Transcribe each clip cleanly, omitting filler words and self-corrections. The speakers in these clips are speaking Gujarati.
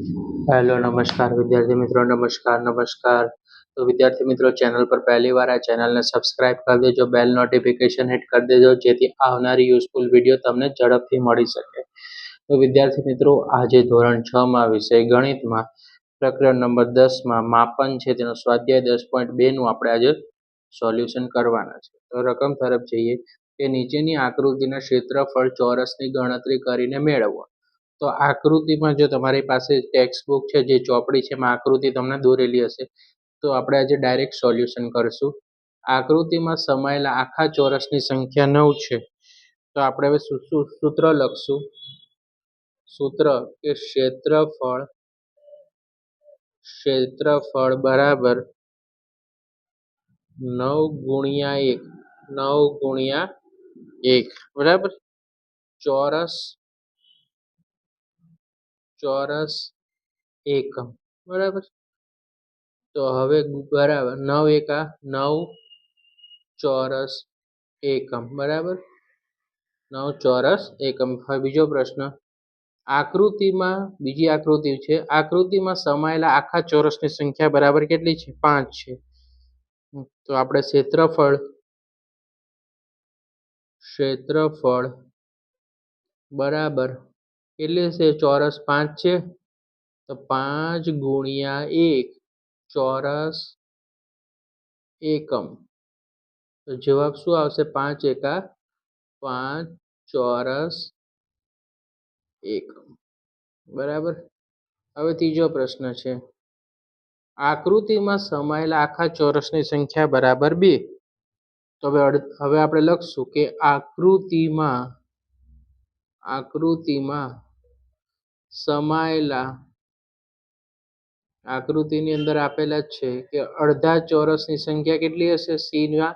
હેલો નમસ્કાર વિદ્યાર્થી મિત્રો, નમસ્કાર. તો વિદ્યાર્થી મિત્રો, ચેનલ પર પહેલી વાર આ ચેનલને સબસ્ક્રાઇબ કરી દેજો, બેલ નોટિફિકેશન હિટ કરી દેજો, જેથી આવનારી યુઝફુલ વિડીયો તમને ઝડપથી મળી શકે. તો વિદ્યાર્થી મિત્રો, આજે ધોરણ 6 માં વિષય ગણિતમાં પ્રકરણ નંબર 10 માં માપન છે તેનો સ્વાધ્યાય 10.2 નું આપણે આજે સોલ્યુશન કરવાના છે. તો રકમ તરફ જઈએ કે નીચેની આકૃતિના ક્ષેત્રફળ ચોરસની ગણતરી કરીને મેળવો. તો આકૃતિમાં જો તમારી પાસે ટેક્સ્ટબુક છે, જે ચોપડી છે, એમાં આકૃતિ તમને દોરેલી હશે. તો આપણે આજે ડાયરેક્ટ સોલ્યુશન કરશું. આકૃતિમાં સમાયેલા આખા ચોરસની સંખ્યા 9 છે. તો આપણે હવે સૂત્ર લખશું. સૂત્ર કે ક્ષેત્રફળ બરાબર 9 ગુણ્યા 1 બરાબર. ચોરસ એકમ બરાબર. તો હવે બરાબર 9 એકા 9 ચોરસ એકમ બરાબર. 9 ચોરસ એકમ. હવે બીજો પ્રશ્ન, બીજી આકૃતિ છે. આકૃતિમાં સમાયેલા આખા ચોરસની સંખ્યા બરાબર કેટલી છે? 5 છે. તો આપણે ક્ષેત્રફળ બરાબર કેટલી છે? ચોરસ 5 છે. તો 5 ગુણ્યા 1 ચોરસ એકમ. તો જવાબ શું આવશે? 5 એકા 5 ચોરસ એકમ બરાબર. હવે ત્રીજો પ્રશ્ન છે, આકૃતિમાં સમાયેલા આખા ચોરસની સંખ્યા બરાબર 2. તો હવે આપણે લખશું કે આકૃતિમાં સમાયેલા, આકૃતિની અંદર આપેલા છે કે અડધા ચોરસની સંખ્યા કેટલી હશે? C-માં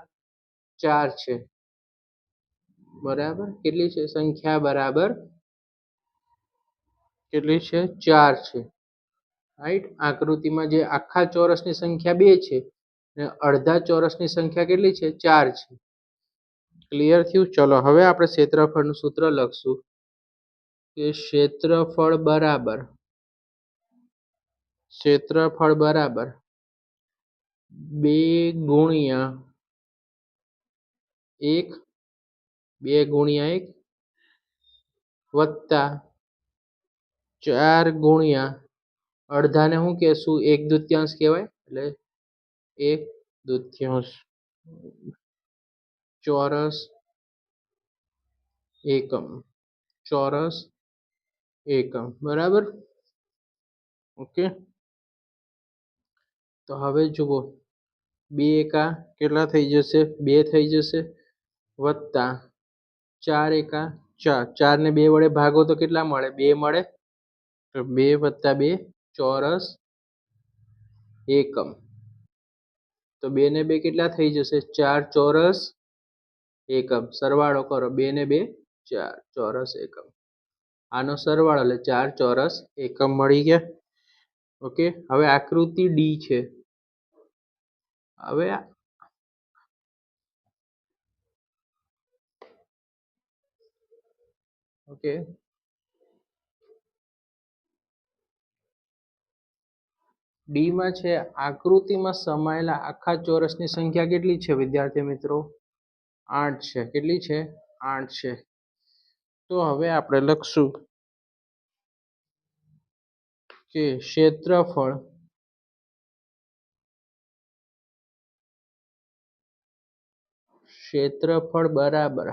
4 છે બરાબર. કેટલી છે સંખ્યા? બરાબર કેટલી છે? 4 છે. રાઈટ. આકૃતિમાં જે આખા ચોરસની સંખ્યા 2 છે અને અડધા ચોરસની સંખ્યા કેટલી છે? 4 છે. ક્લિયર થયું? ચલો હવે આપણે ક્ષેત્રફળનું સૂત્ર લખશું કે ક્ષેત્રફળ બરાબર 2 ગુણ્યા 1 વત્તા 4 ગુણ્યા અડધાને શું કહેશું? 1/2 કહેવાય, એટલે 1/2 ચોરસ એકમ બરાબર. ઓકે. તો હવે જુઓ, 2 એકા કેટલા થઈ જશે? 2 થઈ જશે. વત્તા 4 એકા 4. 4 ને 2 વડે ભાગો તો કેટલા મળે? 2 મળે. તો 2 વત્તા 2 ચોરસ એકમ. તો 2 ને 2 કેટલા થઈ જશે? 4 ચોરસ એકમ. સરવાળો કરો, 2 ને 2 4 ચોરસ એકમ. આનો સરવાળો એટલે 4 ચોરસ એકમ મળી ગયા. ઓકે. હવે આકૃતિ ડી છે. હવે ઓકે, ડી માં છે, આકૃતિમાં સમાયેલા આખા ચોરસની સંખ્યા કેટલી છે વિદ્યાર્થી મિત્રો? 8 છે. કેટલી છે? 8 છે. તો હવે આપણે લખશું કે ક્ષેત્રફળ બરાબર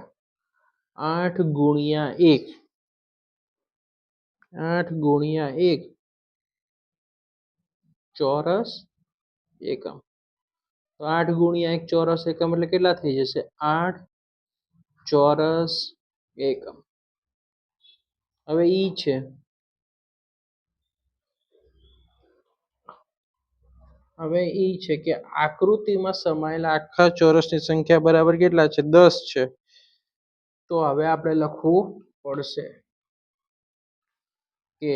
8 ગુણ્યા 1 ચોરસ એકમ. તો 8 ગુણ્યા 1 ચોરસ એકમ એટલે કેટલા થઈ જશે? 8 ચોરસ એકમ. હવે ઈ છે, કે આકૃતિમાં સમાયેલા આખા ચોરસની સંખ્યા બરાબર કેટલા છે? 10 છે. તો હવે આપણે લખવું પડશે કે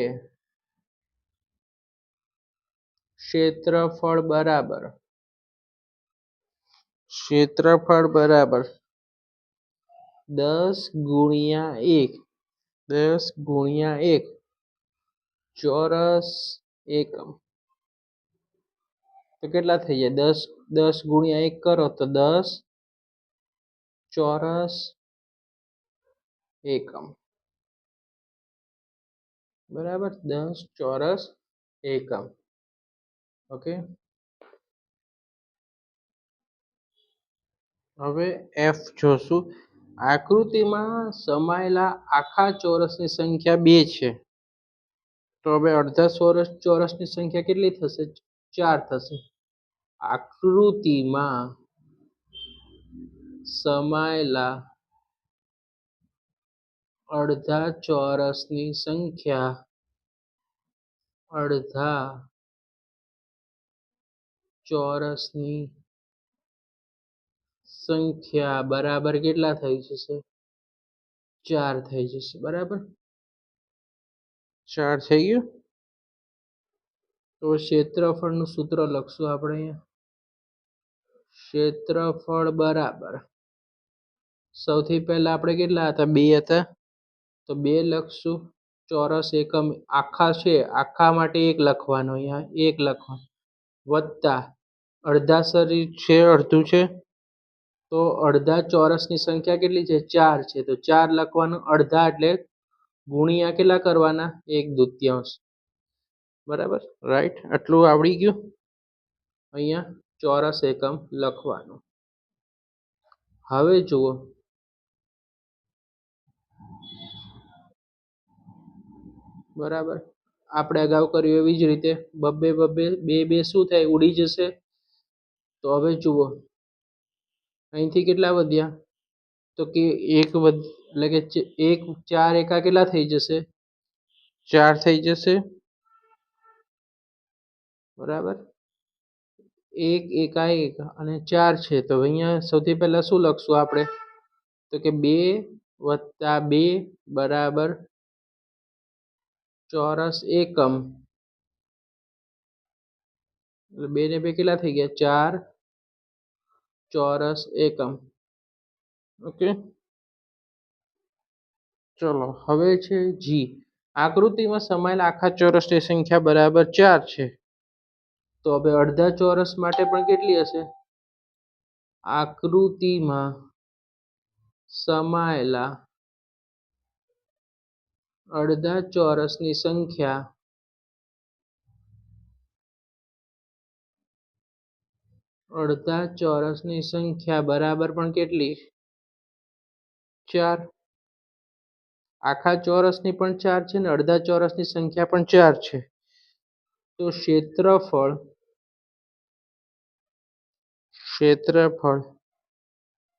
ક્ષેત્રફળ બરાબર 10 ગુણ્યા 1 ચોરસ એકમ. તો કેટલા થઈ જાય? 10 10 ગુણ્યા 1 કરો તો 10 ચોરસ એકમ. બરાબર, 10 ચોરસ એકમ. ઓકે. હવે એફ જોશું. આકૃતિમાં સમાયેલા આખા ચોરસની સંખ્યા 2 છે. તો હવે અડધા ચોરસની સંખ્યા કેટલી થશે? 4 થશે. આકૃતિમાં સમાયેલા અડધા ચોરસની સંખ્યા બરાબર કેટલા થઈ જશે? 4 થઈ જશે. બરાબર, 4 થઈ ગયું. તો ક્ષેત્રફળનું સૂત્ર લખશું આપણે અહીંયા. ક્ષેત્રફળ બરાબર, સૌથી પહેલા આપણે કેટલા હતા? 2 હતા. તો 2 લખશું. ચોરસ એકમ આખા છે, આખા માટે 1 લખવાનો, અહીંયા 1 લખવાનું. વત્તા અડધા શરીર છે, અડધું છે, તો અડધા ચોરસની સંખ્યા કેટલી છે? 4 છે. તો 4 લખવાનું. અડધા એટલે ગુણ્યા કેટલા કરવાના? 1/2. બરાબર, રાઈટ. આટલું આવડી ગયું. અહીંયા ચોરસ એકમ લખવાનું. હવે જુઓ, બરાબર, આપણે અગાઉ કર્યું એવી જ રીતે બબ્બે બે બે શું થાય? ઉડી જશે. તો હવે જુઓ, અહીંથી કેટલા વધ્યા? તો કે 1 એટલે કે 1 4 એકા કેટલા થઈ જશે? 4 થઈ જશે. બરાબર, 1 એકા 1 અને 4 છે. તો અહીંયા સૌથી પહેલા શું લખશું આપણે? તો કે 2 + 2 બરાબર ચોરસ એકમ. એટલે 2 ને 2 કેટલા થઈ ગયા? 4 ચોરસ એકમ. ઓકે, ચલો હવે છે જી. આકૃતિમાં સમાયેલા આખા ચોરસની સંખ્યા બરાબર 4 છે. તો હવે અડધા ચોરસ માટે પણ કેટલી હશે? આકૃતિમાં સમાયેલા અડધા ચોરસની સંખ્યા બરાબર પણ કેટલી? 4. આખા ચોરસની પણ 4 છે ને અડધા ચોરસની સંખ્યા પણ 4 છે. તો ક્ષેત્રફળ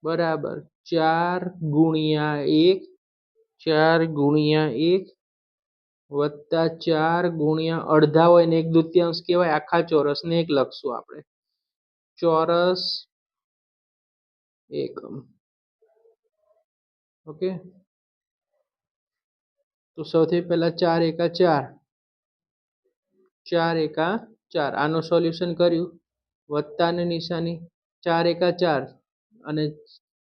બરાબર 4 ગુણ્યા 1 વત્તા 4 ગુણ્યા અડધા હોય ને 1/2 કહેવાય. આખા ચોરસને 1 લખશું આપણે. ચોરસ એકમ. ઓકે, તો સૌથી પહેલા 4 એકા 4, 4 એકા 4. આનું સોલ્યુશન કર્યું. વત્તાની નિશાની. 4 એકા 4 અને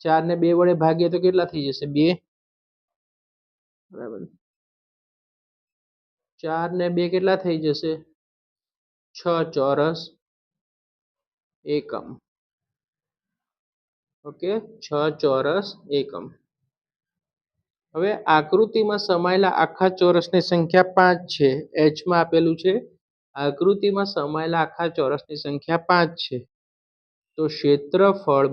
4 ને 2 વડે ભાગીએ તો કેટલા થઈ જશે? 2. બરાબર, 4 ને 2 કેટલા થઈ જશે? 6 ચોરસ એકમ. ઓકે, 6 ચોરસ એકમ. હવે આકૃતિમાં સમાયેલા આખા ચોરસની સંખ્યા 5 છે. h માં આપેલું છે. આકૃતિમાં સમાયેલા આખા ચોરસની સંખ્યા 5 છે. તો ક્ષેત્રફળ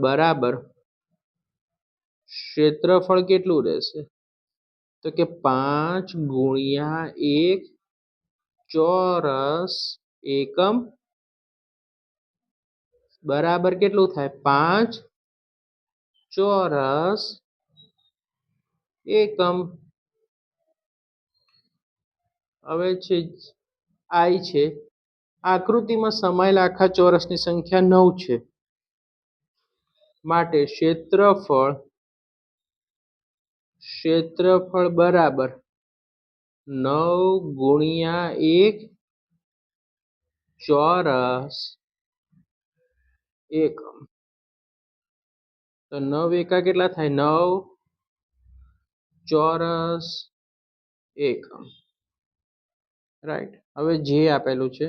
કેટલું રહેશે? તો કે 5 ગુણ્યા 1 ચોરસ એકમ બરાબર કેટલું થાય? 5 ચોરસ એકમ. હવે છે I છે. આકૃતિમાં સમાયેલા આખા ચોરસની સંખ્યા 9 છે. માટે ક્ષેત્રફળ બરાબર 9 ગુણ્યા 1 ચોરસ એકમ. તો 9 એકા કેટલા થાય? 9 ચોરસ એકમ. રાઈટ. હવે જે આપેલું છે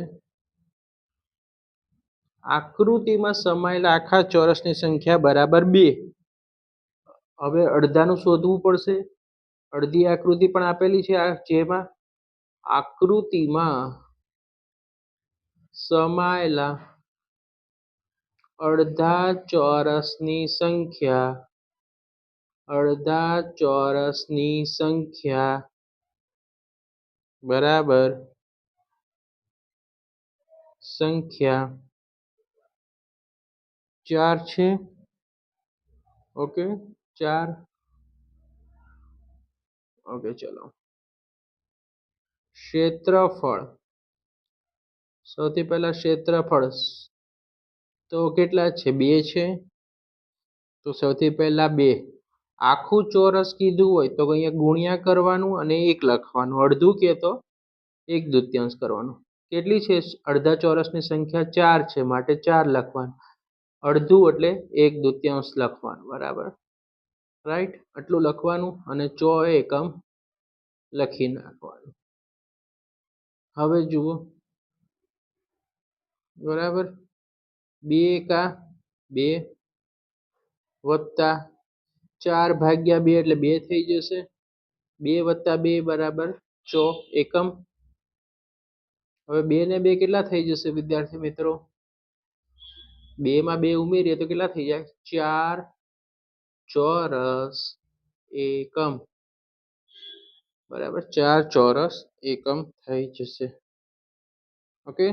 આકૃતિમાં સમાયેલા આખા ચોરસની સંખ્યા બરાબર 2. હવે અડધાનું શોધવું પડશે. અડધી આકૃતિ પણ આપેલી છે જેમાં આકૃતિમાં સમાયેલા અડધા ચોરસની સંખ્યા બરાબર સંખ્યા 4 છે. ઓકે 4. ઓકે ચલો. ક્ષેત્રફળ, સૌથી પહેલા ક્ષેત્રફળ તો કેટલા છે? 2 છે. તો સૌથી પહેલા 2. આખું ચોરસ કીધું હોય તો અહીંયા ગુણ્યા કરવાનું અને 1 લખવાનું. અડધું કે તો 1/2 કરવાનું. કેટલી છે? અડધા ચોરસની સંખ્યા 4 છે માટે 4 લખવાનું. અડધું એટલે 1/2 લખવાનું. બરાબર રાઈટ. આટલું લખવાનું અને એકમ લખી નાખવાનું. હવે જુઓ બરાબર 2 એકા 2 વત્તા 4/2 એટલે 2 થઈ જશે. 2 + 2 બરાબર 4 એકમ. હવે 2 ને 2 કેટલા થઈ જશે વિદ્યાર્થી મિત્રો? 2 માં 2 ઉમેરીએ તો કેટલા થઈ જાય? 4 ચોરસ એકમ. બરાબર 4 ચોરસ એકમ થઈ જશે. ઓકે.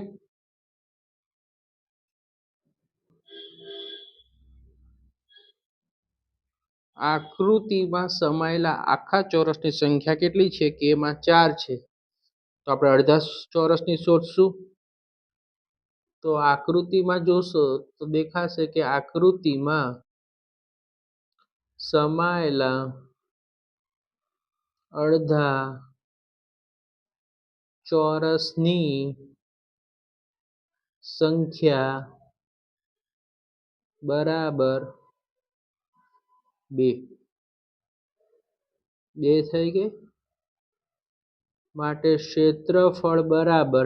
આકૃતિમાં સમાયેલા આખા ચોરસની સંખ્યા કેટલી છે? કે એમાં 4 છે. તો આપણે અડધા ચોરસની શોધશું. તો આકૃતિમાં જોશો તો દેખાશે કે આકૃતિમાં સમાયેલા અડધા ચોરસની સંખ્યા બરાબર 2. 2 થઈ ગઈ. માટે ક્ષેત્રફળ બરાબર.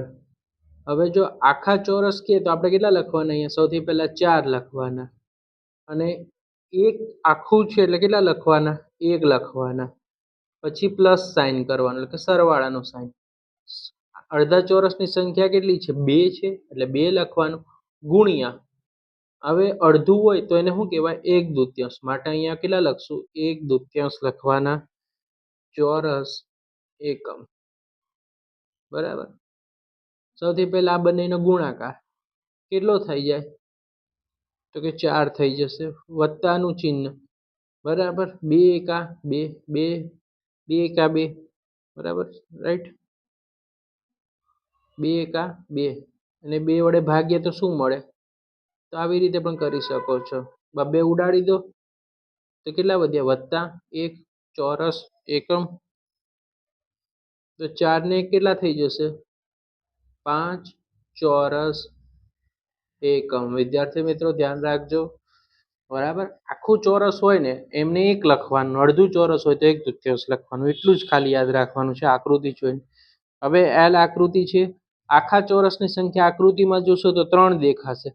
હવે જો આખા ચોરસ કે તો આપણે કેટલા લખવાના? અહીંયા સૌથી પહેલા 4 લખવાના અને એક આખું છે એટલે કેટલા લખવાના? 1 લખવાના. પછી પ્લસ સાઇન કરવાનું એટલે કે સરવાળાનું સાઇન. અડધા ચોરસની સંખ્યા કેટલી છે? 2 છે એટલે 2 લખવાનું ગુણ્યા. હવે અડધું હોય તો એને શું કહેવાય? 1/2 માટે અહીંયા કેટલા લખશું? 1/2 લખવાના. ચોરસ એકમ. બરાબર. સૌથી પહેલા આ બંનેનો ગુણાકાર કેટલો થઈ જાય? તો કે 4 થઈ જશે. વત્તાનું ચિહ્ન. બરાબર 2 એકા 2 2 2 એકા 2. બરાબર રાઈટ. 2 એકા 2 અને 2 વડે ભાગીએ તો શું મળે? તો આવી રીતે પણ કરી શકો છો. 2 ઉડાડી દો તો કેટલા વધ્યા? +1 ચોરસ એકમ. તો 4 ને 1 કેટલા થઈ જશે? 5 ચોરસ એકમ. વિદ્યાર્થી મિત્રો ધ્યાન રાખજો. બરાબર. આખું ચોરસ હોય ને એમને 1 લખવાનું. અડધું ચોરસ હોય તો 1/2 લખવાનું. એટલું જ ખાલી યાદ રાખવાનું છે આકૃતિ જોઈને. હવે એલ આકૃતિ છે. આખા ચોરસની સંખ્યા આકૃતિમાં જોશો તો 3 દેખાશે.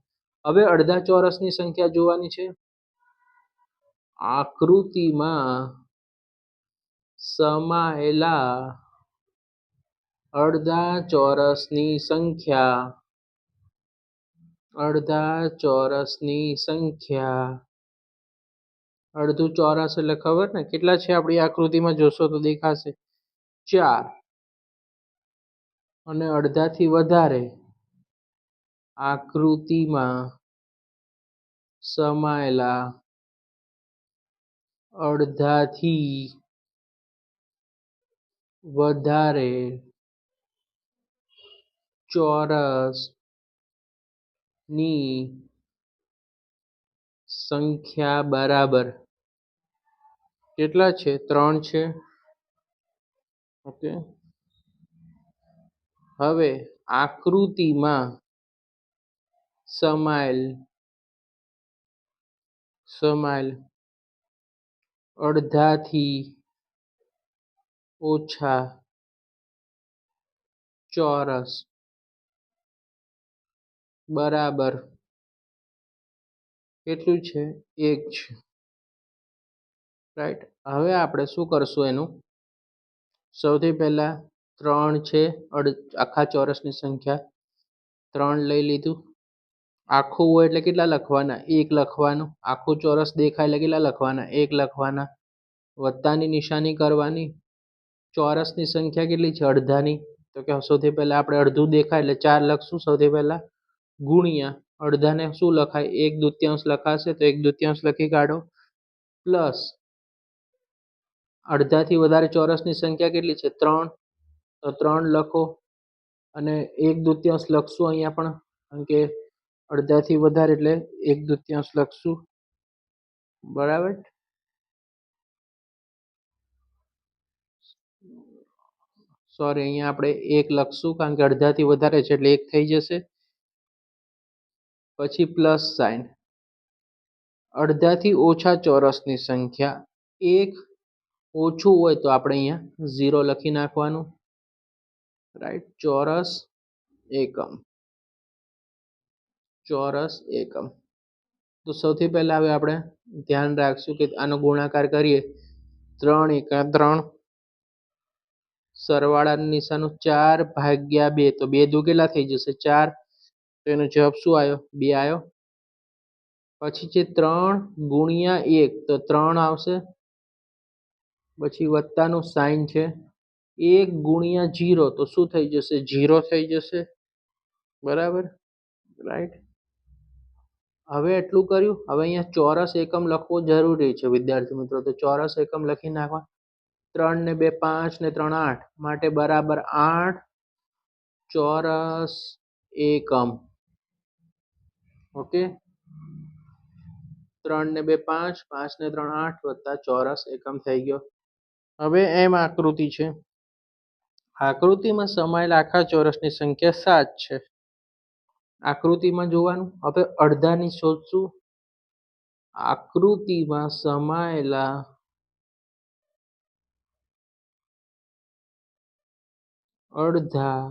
હવે અડધા ચોરસની સંખ્યા જોવાની છે. આકૃતિમાં સમાયેલા અડધા ચોરસની સંખ્યા અડધું ચોરસ એટલે ખબર ને કેટલા છે? આપણી આકૃતિમાં જોશો તો દેખાશે 4 અને અડધાથી વધારે આકૃતિમાં સમાયેલા અડધાથી વધારે ચોરસની સંખ્યા બરાબર કેટલા છે? 3 છે. ઓકે. હવે આકૃતિમાં સમાયેલ અડધાથી ઓછા ચોરસ બરાબર કેટલું છે? 1 છે. રાઈટ. હવે આપણે શું કરશું એનું? સૌથી પહેલા 3 છે આખા ચોરસની સંખ્યા. 3 લઈ લીધું. આખું હોય એટલે કેટલા લખવાના? 1 લખવાનું. આખું ચોરસ દેખાય એટલે કેટલા લખવાના? 1 લખવાના. વત્તાની નિશાની કરવાની. ચોરસની સંખ્યા કેટલી છે? અડધાની. તો કે સૌથી પહેલા આપણે અડધું દેખાય એટલે 4 લખશું સૌથી પહેલા. ગુણ્યા અડધાને શું લખાય? 1/2 લખાશે તો 1/2 લખી કાઢો. પ્લસ અડધાથી વધારે ચોરસની સંખ્યા કેટલી છે? 3. તો 3 લખો. અને 1/2 લખશું અહીંયા પણ, કારણ કે અડધાથી વધારે એટલે 1/2 લખશું. બરાબર. સોરી, અહીંયા આપણે 1 લખશું કારણ કે અડધાથી વધારે છે એટલે 1 થઈ જશે. પછી પ્લસ સાઇન. અડધાથી ઓછા ચોરસની સંખ્યા. 1 ઓછું હોય તો આપણે અહીંયા 0 લખી નાખવાનું. રાઈટ. ચોરસ એકમ. ચોરસ એકમ. તો સૌથી પહેલા હવે આપણે ધ્યાન રાખશું કે આનો ગુણાકાર કરીએ. 3 એકા 3. સરવાળાનું નિશાનું 4/2. તો 2 દુ કેટલા થઈ જશે? 4. તો એનો જવાબ શું આવ્યો? 2 આવ્યો. પછી છે 3 ગુણ્યા 1 તો 3 આવશે. પછી વત્તાનું સાઇન છે. 1 ગુણ્યા 0 તો શું થઈ જશે? 0 થઈ જશે. બરાબર. રાઈટ. હવે એટલું કર્યું. હવે અહીંયા ચોરસ એકમ લખવો જરૂરી છે વિદ્યાર્થી મિત્રો. તો ચોરસ એકમ લખી નાખવા. 3 ને 2 5 ને 3 8 માટે બરાબર 8 ચોરસ એકમ. ઓકે. 3 ને 2 5, 5 ને 3 8 વત્તા ચોરસ એકમ થઈ ગયો. હવે એમ આકૃતિ છે. આકૃતિમાં સમાયેલા આખા ચોરસની સંખ્યા 7 છે. આકૃતિમાં જોવાનું. હવે અડધાની શોધશું. આકૃતિમાં સમાયેલા અડધા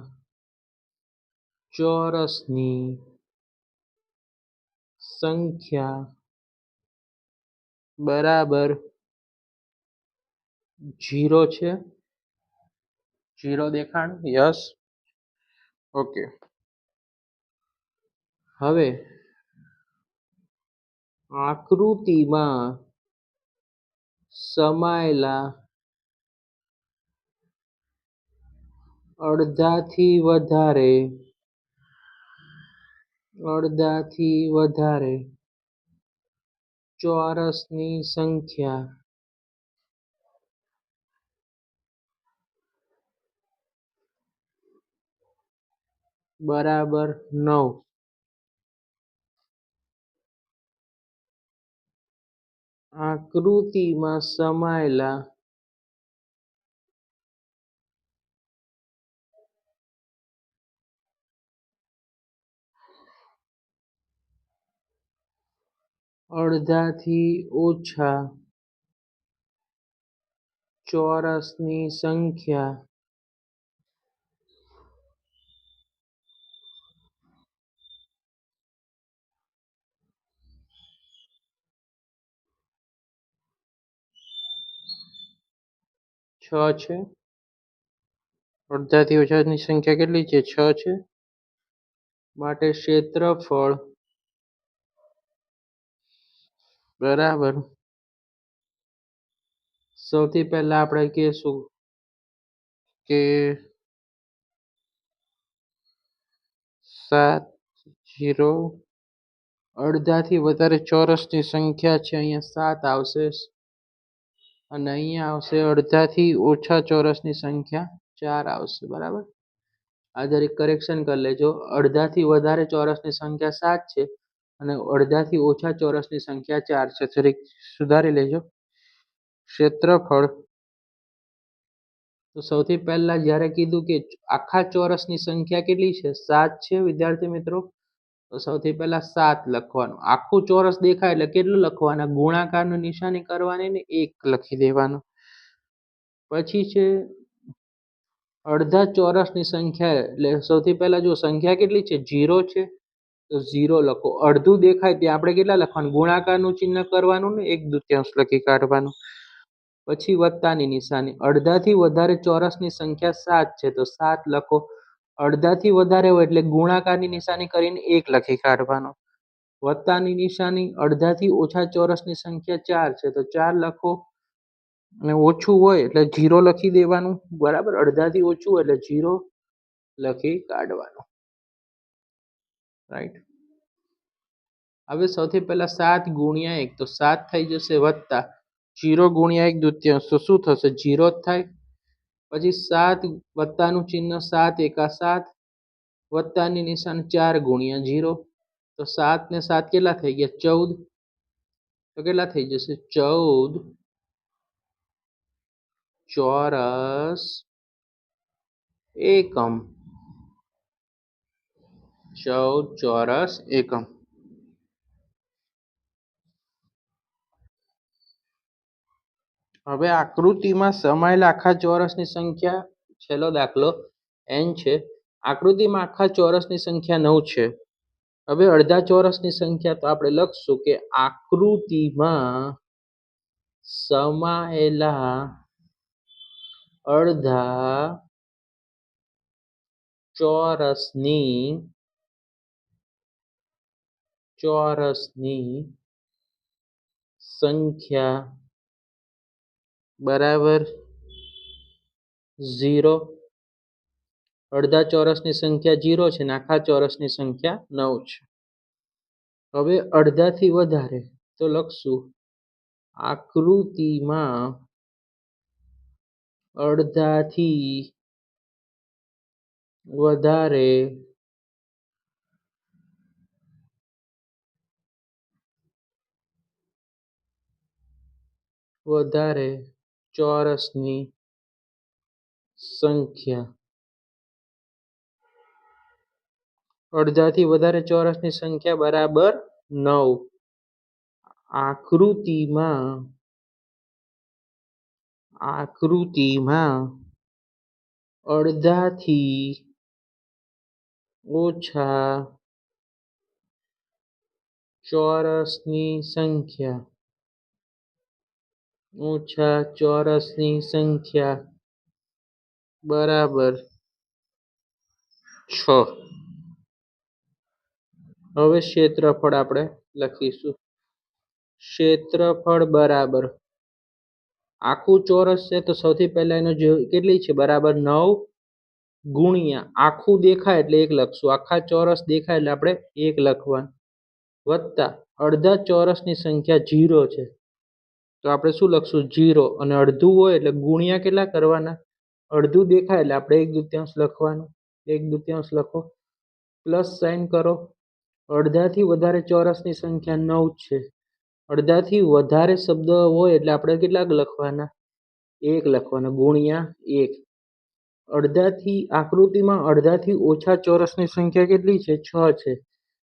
ચોરસની સંખ્યા બરાબર 0 છે. 0 દેખાણ? યસ. ઓકે. હવે આકૃતિમાં સમાયેલા અડધાથી વધારે ચોરસની સંખ્યા બરાબર 9. આકૃતિમાં સમાયેલા અડધાથી ઓછા ચોરસની સંખ્યા છ છે. અડધાથી ઓછાની સંખ્યા કેટલી છે? 6 છે. માટે ક્ષેત્રફળ બરાબર. સૌથી પહેલા આપણે કહીશું કે 7 0 અડધાથી વધારે ચોરસની સંખ્યા છે. અહીંયા 7 આવશે અને અહીંયા આવશે અડધાથી ઓછા ચોરસની સંખ્યા 4 આવશે. બરાબર. આ દરેક કરેક્શન કરી લેજો. અડધાથી વધારે ચોરસની સંખ્યા 7 છે અને અડધાથી ઓછા ચોરસની સંખ્યા 4 છે. દરેક સુધારી લેજો. ક્ષેત્રફળ. તો સૌથી પહેલા જ્યારે કીધું કે આખા ચોરસની સંખ્યા કેટલી છે? 7 છે વિદ્યાર્થી મિત્રો. તો સૌથી પહેલા 7 લખવાનું. આખું ચોરસ દેખાય એટલે કેટલું લખવાના? ગુણાકારની નિશાની કરવાની ને 1 લખી દેવાનું. પછી છે અડધા ચોરસની સંખ્યા એટલે સૌથી પહેલા જો સંખ્યા કેટલી છે 0 છે તો 0 લખો. અડધું દેખાય ત્યાં આપણે કેટલા લખવાનું ગુણાકારનું ચિહ્ન કરવાનું ને 1/2 લખી કાઢવાનું. પછી વત્તાની નિશાની. અડધાથી વધારે ચોરસની સંખ્યા 7 છે તો 7 લખો. અડધાથી વધારે હોય એટલે ગુણાકારની નિશાની કરીને 1 લખી કાઢવાનો. વત્તાની નિશાની. અડધાથી ઓછા ચોરસની સંખ્યા 4 છે તો 4 લખો. અને ઓછું હોય એટલે 0 લખી દેવાનું. બરાબર, અડધાથી ઓછું એટલે 0 લખી કાઢવાનું. રાઈટ. હવે સૌથી પહેલા 7 ગુણ્યા 1 તો 7 થઈ જશે, વત્તા 0 ગુણ્યા 1/2 તો શું થશે 0 જ થાય. પછી 7 વત્તાનું ચિહ્ન 7 એકા 7 વત્તાની નિશાન 4 ગુણ્યા 0 તો 7 ને 7 કેટલા થઈ ગયા 14 તો કેટલા થઈ જશે 14 ચોરસ એકમ. 14 ચોરસ એકમ. હવે આકૃતિમાં સમાયેલા આખા ચોરસની સંખ્યા છેલ્લો દાખલો n છે. આકૃતિમાં આખા ચોરસની સંખ્યા 9 છે. હવે અડધા ચોરસની સંખ્યા તો આપણે લખશું કે આકૃતિમાં સમાયેલા અડધા ચોરસની સંખ્યા બરાબર 0. અડધા ચોરસની સંખ્યા 0 છે ને આખા ચોરસની સંખ્યા 9 છે. હવે અડધાથી વધારે તો લખશું આકૃતિમાં અડધાથી વધારે ચોરસની સંખ્યા. અડધાથી વધારે ચોરસની સંખ્યા બરાબર 9. આકૃતિમાં અડધાથી ઓછા ચોરસની સંખ્યા બરાબર 6. હવે ક્ષેત્રફળ આપણે લખીશું. ક્ષેત્રફળ બરાબર આખું ચોરસ છે તો સૌથી પહેલા એનો કેટલી છે બરાબર 9 ગુણ્યા આખું દેખાય એટલે 1 લખશું. આખા ચોરસ દેખાય એટલે આપણે 1 લખવાનું. વત્તા અડધા ચોરસની સંખ્યા 0 છે તો આપણે શું લખશું 0. અને અડધું હોય એટલે ગુણ્યા કેટલા કરવાના અડધું દેખાય એટલે આપણે 1/2 લખવાનું. 1/2 લખો. પ્લસ સાઇન કરો. અડધાથી વધારે ચોરસની સંખ્યા 9 છે. અડધાથી વધારે શબ્દ હોય એટલે આપણે કેટલા લખવાના 1 લખવાના ગુણ્યા 1. આકૃતિમાં અડધાથી ઓછા ચોરસની સંખ્યા કેટલી છે 6 છે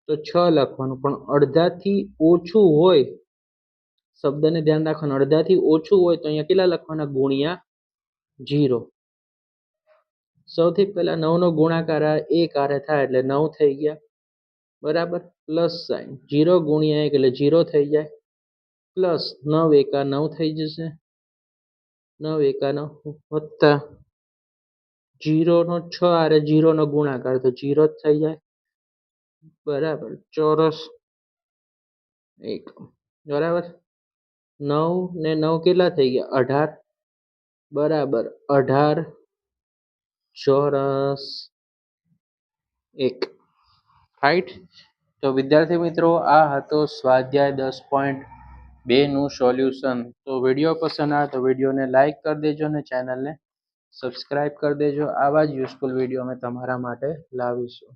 તો 6 લખવાનું. પણ અડધાથી ઓછું હોય શબ્દને ધ્યાન રાખવાનું. અડધાથી ઓછું હોય તો અહીંયા કેટલા લખવાના ગુણ્યા 0. સૌથી પહેલા 9 નો ગુણાકાર 1 આરે થાય એટલે 9 થઈ ગયા બરાબર. પ્લસ સાઇન 0 ગુણ્યા 1 એટલે 0 થઈ જાય. પ્લસ 9 એકા 9 થઈ જશે. 9 એકા 9 વત્તા 0 નો 6 આરે 0 નો ગુણાકાર તો 0 જ થઈ જાય બરાબર. ચોરસ એકમ બરાબર. 9 ને 9 કેટલા થઈ ગયા 18 બરાબર. 18 ચોરસ 1. રાઈટ. તો વિદ્યાર્થી મિત્રો આ હતો સ્વાધ્યાય 10.2 નું સોલ્યુશન. તો વિડીયો પસંદ આવે તો વિડીયોને લાઈક કરી દેજો અને ચેનલને સબસ્ક્રાઇબ કરી દેજો. આવા જ યુઝફુલ વિડીયો અમે તમારા માટે લાવીશું.